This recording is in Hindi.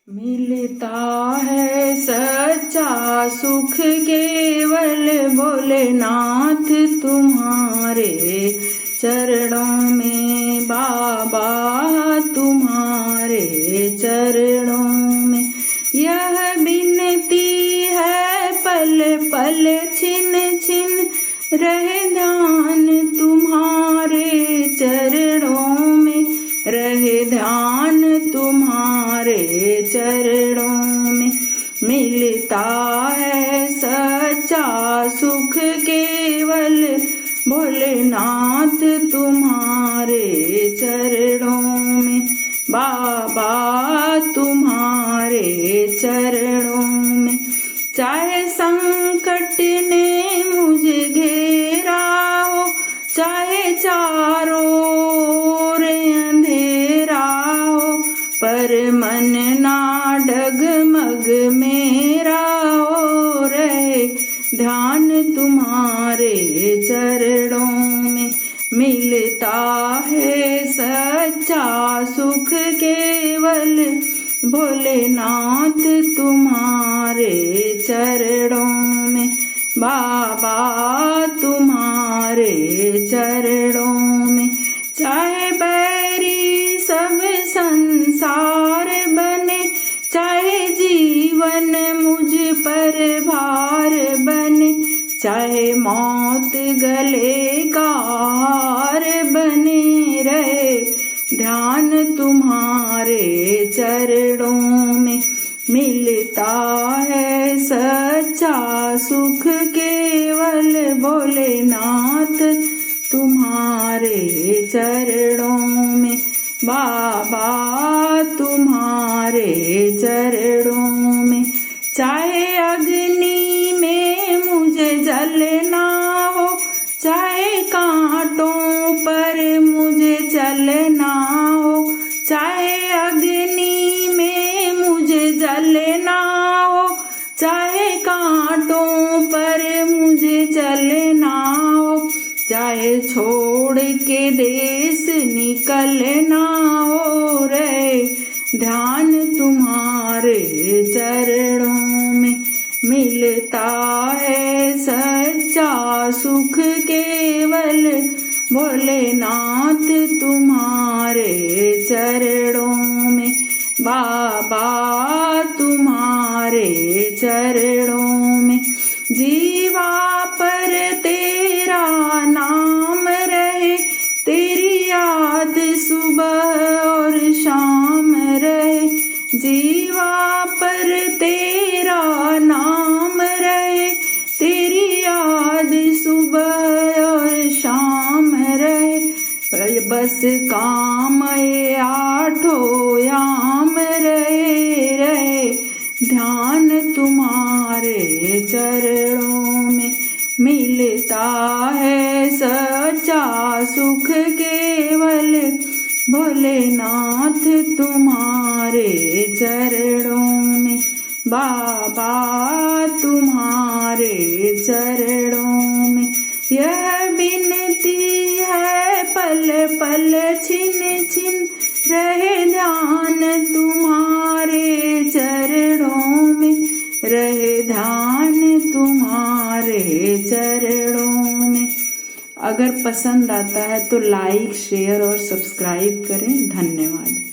मिलता है सच्चा सुख केवल भोलेनाथ तुम्हारे चरणों में बाबा, तुम्हारे चरणों में यह विनती है पल पल छिन छिन रहे ध्यान तुम्हारे चरणों में, रहे ध्यान तुम्हारे चरणों में। मिलता है सच्चा सुख केवल भोलेनाथ तुम्हारे चरणों में बाबा, तुम्हारे चरणों में। चाहे संकट ने मुझे घेरा हो, चाहे चारों ओर अंधेरा हो, पर मन ना डगमग मेरा हो, रहे ध्यान तुम्हारे चरणों में। मिलता है सच्चा सुख केवल भोलेनाथ तुम्हारे चरणों में बाबा, तुम्हारे चरणों में। चाहे बैरी सब संसार बने, चाहे जीवन मुझ पर भार बने, चाहे मौत गले का हार बने, रहे ध्यान तुम्हारे चरणों में। मिलता है सच्चा सुख केवल भोलेनाथ तुम्हारे चरणों में बाबा, तुम्हारे चरणों में। चाहे अग्नि में मुझे जलना हो, चाहे कांटों पर मुझे चलना हो, चाहे अग्नि में मुझे जलना हो, चाहे कांटों पर मुझे चलना हो, चाहे छोड़ के देश निकलना हो, रे ध्यान तुम्हारे चरणों में। मिलता है सच्चा सुख केवल भोलेनाथ तुम्हारे चरणों में बाबा, तुम्हारे चरणों में। जीवा पर तेरा नाम रहे, तेरी याद सुबह और शाम रहे, जीवा पर तेरा नाम रहे, तेरी याद सुबह और शाम रहे, बस काम ये आठों याम रहे, रहे ध्यान तुम्हारे चरणों में। मिलता है सच्चा सुख केवल भोलेनाथ तुम्हारे चरणों में बाबा, तुम्हारे चरणों में। यह विनती है पल पल छिन छिन रहे ध्यान तुम्हारे चरणों में, रहे ध्यान तुम्हारे चरणों में। अगर पसंद आता है तो लाइक, शेयर और सब्सक्राइब करें। धन्यवाद।